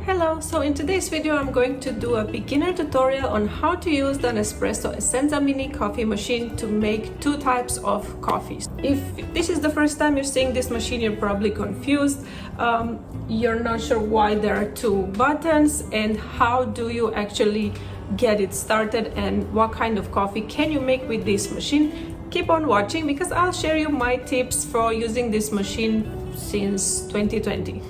Hello, so in today's video I'm going to do a beginner tutorial on how to use the Nespresso Essenza Mini coffee machine to make two types of coffees. If this is the first time you're seeing this machine, you're probably confused. You're not sure why there are two buttons and how do you actually get it started and what kind of coffee can you make with this machine. Keep on watching because I'll share you my tips for using this machine since 2020.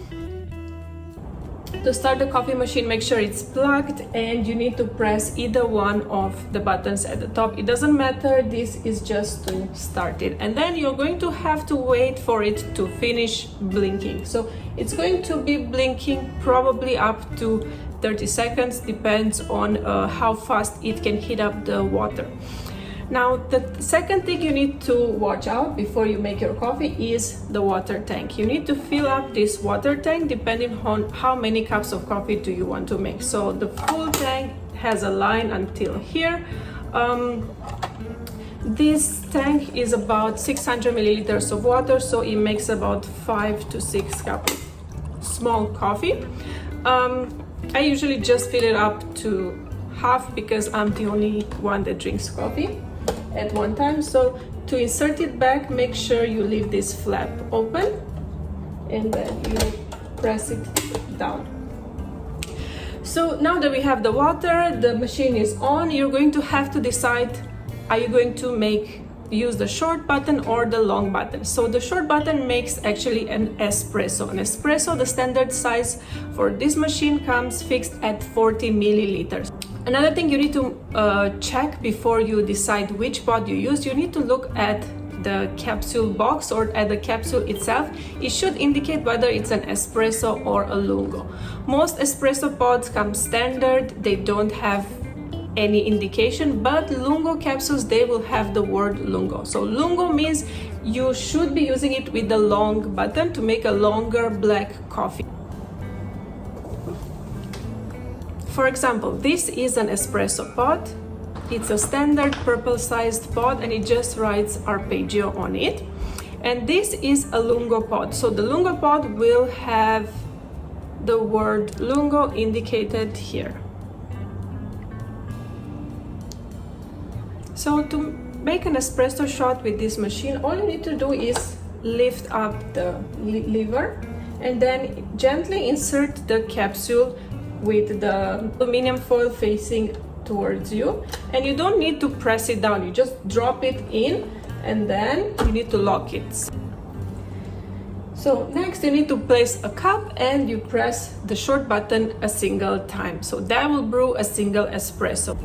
To start the coffee machine, make sure it's plugged and you need to press either one of the buttons at the top. It doesn't matter, this is just to start it. And then you're going to have to wait for it to finish blinking. So it's going to be blinking probably up to 30 seconds, depends on how fast it can heat up the water. Now, the second thing you need to watch out before you make your coffee is the water tank. You need to fill up this water tank depending on how many cups of coffee do you want to make. So the full tank has a line until here. This tank is about 600 milliliters of water, so it makes about 5 to 6 cups of small coffee. I usually just fill it up to half because I'm the only one that drinks coffee at one time. So to insert it back, make sure you leave this flap open and then you press it down. So now that we have the water, the machine is on, you're going to have to decide, are you going to use the short button or the long button? So the short button makes actually an espresso. An espresso, the standard size for this machine comes fixed at 40 milliliters. Another thing you need to check before you decide which pod you use, you need to look at the capsule box or at the capsule itself. It should indicate whether it's an espresso or a lungo. Most espresso pods come standard, they don't have any indication, but lungo capsules, they will have the word lungo. So lungo means you should be using it with the long button to make a longer black coffee. For example, this is an espresso pod. It's a standard purple sized pod and it just writes arpeggio on it. And this is a lungo pod. So the lungo pod will have the word lungo indicated here. So to make an espresso shot with this machine, all you need to do is lift up the lever and then gently insert the capsule with the aluminum foil facing towards you, and you don't need to press it down, you just drop it in and then you need to lock it. So next you need to place a cup and you press the short button a single time, so that will brew a single espresso.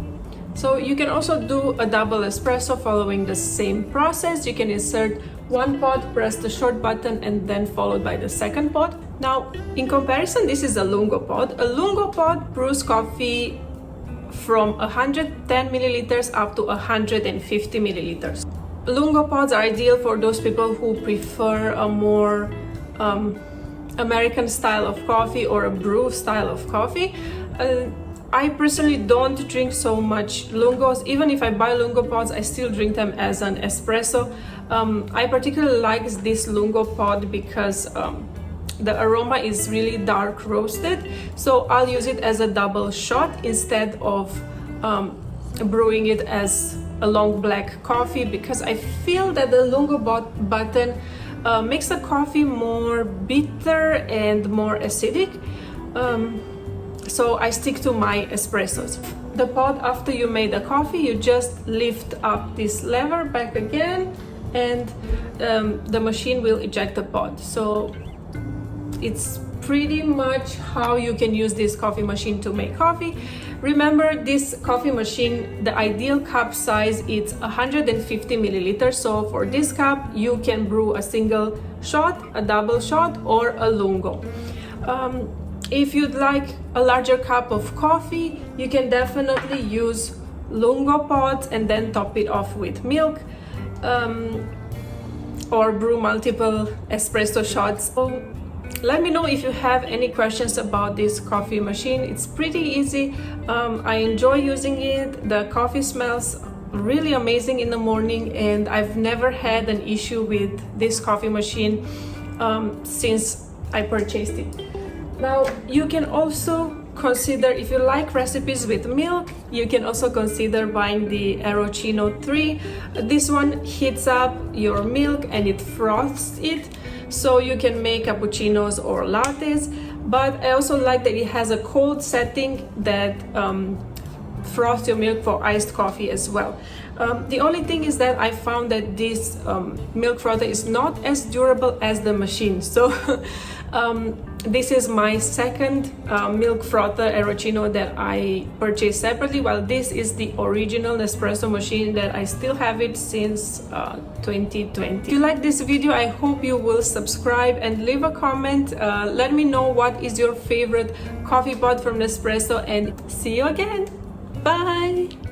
So you can also do a double espresso following the same process. You can insert one pod, press the short button and then followed by the second pod. Now, in comparison, this is a lungo pod. A lungo pod brews coffee from 110 milliliters up to 150 milliliters. Lungo pods are ideal for those people who prefer a more American style of coffee or a brew style of coffee. I personally don't drink so much lungos. Even if I buy lungo pods, I still drink them as an espresso. I particularly like this lungo pod because the aroma is really dark roasted, so I'll use it as a double shot instead of brewing it as a long black coffee, because I feel that the lungo button makes the coffee more bitter and more acidic. So I stick to my espressos. The pod, after you made the coffee, you just lift up this lever back again and the machine will eject the pod. So it's pretty much how you can use this coffee machine to make coffee. Remember, this coffee machine, the ideal cup size is 150 milliliters. So for this cup, you can brew a single shot, a double shot, or a lungo. If you'd like a larger cup of coffee, you can definitely use lungo pods and then top it off with milk, or brew multiple espresso shots. So let me know if you have any questions about this coffee machine. It's pretty easy. I enjoy using it. The coffee smells really amazing in the morning and I've never had an issue with this coffee machine since I purchased it. Now you can also consider, if you like recipes with milk, you can also consider buying the Aeroccino 3. This one heats up your milk and it froths it, so you can make cappuccinos or lattes. But I also like that it has a cold setting that froth your milk for iced coffee as well. The only thing is that I found that this milk frother is not as durable as the machine. So this is my second milk frother Aeroccino that I purchased separately, while this is the original Nespresso machine that I still have it since 2020. If you like this video, I hope you will subscribe and leave a comment. Let me know what is your favorite coffee pot from Nespresso, and see you again. Bye!